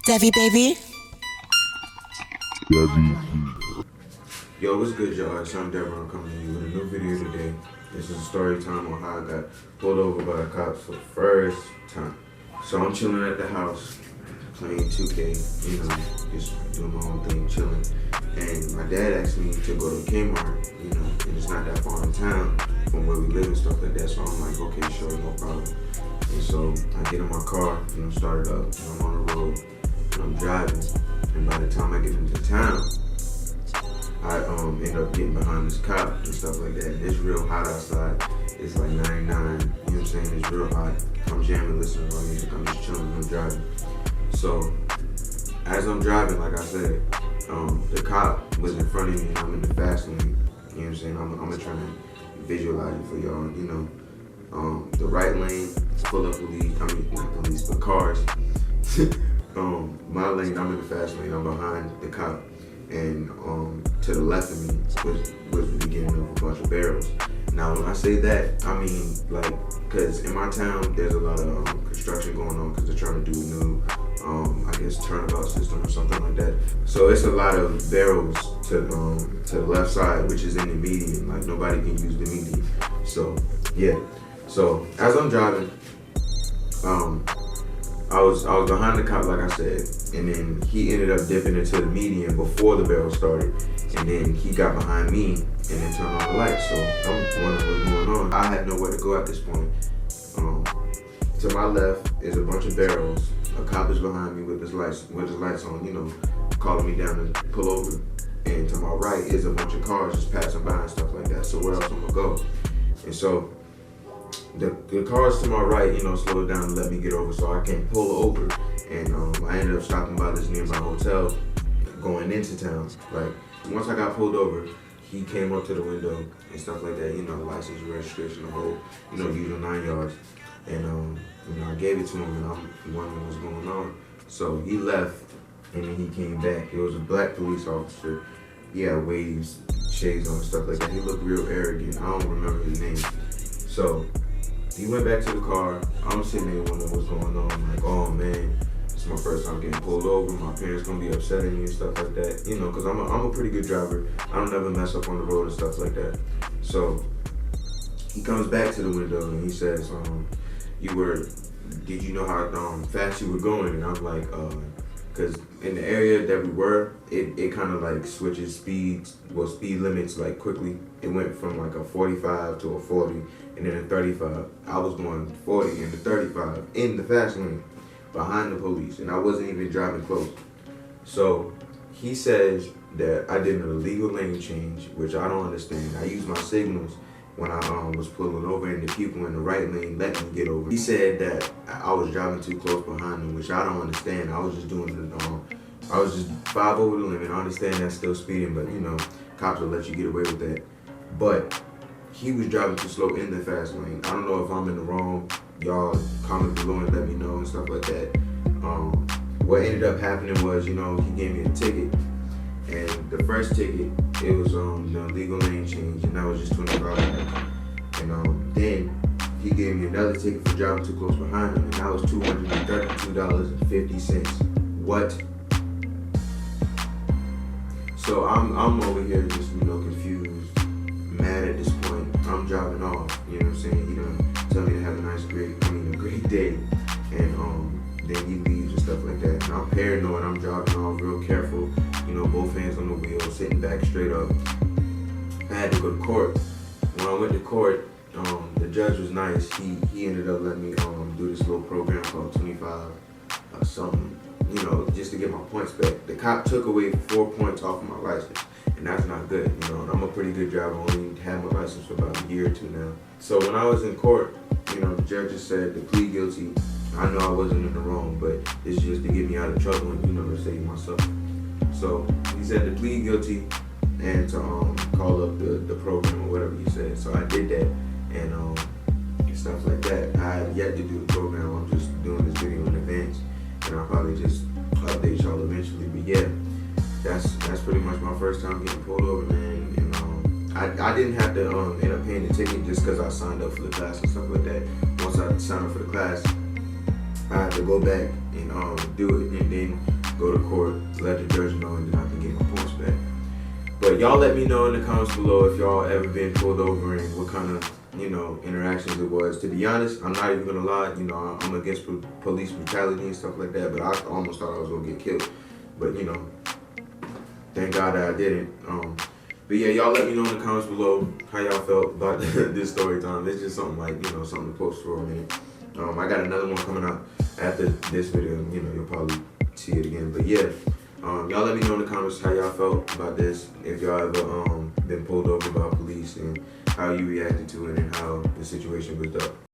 Devi, baby. Yo, what's good, y'all? It's Devron coming to you with a new video today. This is a story time on how I got pulled over by the cops for the first time. So I'm chilling at the house, playing 2K, you know, just doing my own thing, chilling. And my dad asked me to go to Kmart, you know, and it's not that far in town from where we live and stuff like that. So I'm like, okay, sure, no problem. And so I get in my car, you know, start it up, and I'm on the road, and I'm driving. And by the time I get into town, I end up getting behind this cop and stuff like that. It's real hot outside. It's like 99, you know what I'm saying? It's real hot. I'm jamming, listening to my music, I'm just chilling, I'm driving. So, as I'm driving, like I said, the cop was in front of me and I'm in the fast lane. You know what I'm saying? I'm gonna try to visualize it for y'all, you know. The right lane is full of police, not police, but cars. My lane, I'm in the fast lane, I'm behind the cop. And to the left of me was the beginning of a bunch of barrels. Now, when I say that, I mean, like, because in my town, there's a lot of construction going on because they're trying to do a new, I guess, turnabout system or something like that. So it's a lot of barrels to the left side, which is in the median. Like, nobody can use the median. So, yeah. So, as I'm driving, I was behind the cop, like I said, and then he ended up dipping into the median before the barrel started, and then he got behind me and then turned on the lights. So I'm wondering what's going on. I had nowhere to go at this point. To my left is a bunch of barrels. A cop is behind me with his lights on, you know, calling me down to pull over. And to my right is a bunch of cars just passing by and stuff like that. So where else I'm gonna go? And so the cars to my right, you know, slowed down and let me get over so I can pull over. And I ended up stopping by this nearby hotel going into town. Like, once I got pulled over, he came up to the window and stuff like that, you know, license, registration, the whole, you know, usual 9 yards. And, you know, I gave it to him and I'm wondering what's going on. So he left and then he came back. It was a black police officer. He had waves, shades on and stuff like that. He looked real arrogant. I don't remember his name. So he went back to the car. I'm sitting there wondering what's going on. I'm like, oh man, it's my first time getting pulled over. My parents gonna be upset at me and stuff like that. You know, cause I'm a pretty good driver. I don't ever mess up on the road and stuff like that. So he comes back to the window and he says, did you know how fast you were going? And I'm like, cause in the area that we were, it kind of like switches speed limits like quickly. It went from like a 45 to a 40 and then a 35. I was going 40 and the 35 in the fast lane behind the police, and I wasn't even driving close. So he says that I did an illegal lane change, which I don't understand. I used my signals when I was pulling over, and the people in the right lane let me get over. He said that I was driving too close behind him, which I don't understand. I was just doing I was just 5 over the limit. I understand that's still speeding, but you know, cops will let you get away with that. But he was driving too slow in the fast lane. I don't know if I'm in the wrong. Y'all comment below and let me know and stuff like that. What ended up happening was, you know, he gave me a ticket. And the first ticket, it was the illegal lane change, and that was just $25. And then he gave me another ticket for driving too close behind him, and that was $232.50. What? So I'm over here just, you know, confused, mad at this point. I'm driving off, you know what I'm saying? He done tell me to have a great day, and then he leaves and stuff like that. And I'm paranoid. I'm driving off real careful, you know, both hands on the wheel, sitting back straight up. I had to go to court. When I went to court, the judge was nice. He ended up letting me do this little program called 25 something, you know, just to get my points back. The cop took away 4 points off of my license, and that's not good, you know. And I'm a pretty good driver. I only had my license for about a year or two now. So when I was in court, you know, the judge just said to plead guilty. I know I wasn't in the wrong, but it's just to get me out of trouble and, you know, to save myself. So he said to plead guilty and to call up the program or whatever he said. So I did that, and stuff like that. I have yet to do the program. I'm just doing this video in advance, and I'll probably just update y'all eventually. But yeah, that's pretty much my first time getting pulled over, man. And I didn't have to end up paying the ticket just because I signed up for the class and stuff like that. Once I signed up for the class, I had to go back and do it, and then go to court, let the judge know, and then I can get my points back. But y'all let me know in the comments below if y'all ever been pulled over and what kind of, interactions it was. To be honest, I'm not even gonna lie, I'm against police brutality and stuff like that, but I almost thought I was gonna get killed. But thank God that I didn't. But yeah, y'all let me know in the comments below how y'all felt about this story time. It's just something like, something to post for a minute. I got another one coming out after this video. You'll probably see it again. But yeah, y'all let me know in the comments how y'all felt about this. If y'all ever been pulled over by police and how you reacted to it and how the situation was dealt.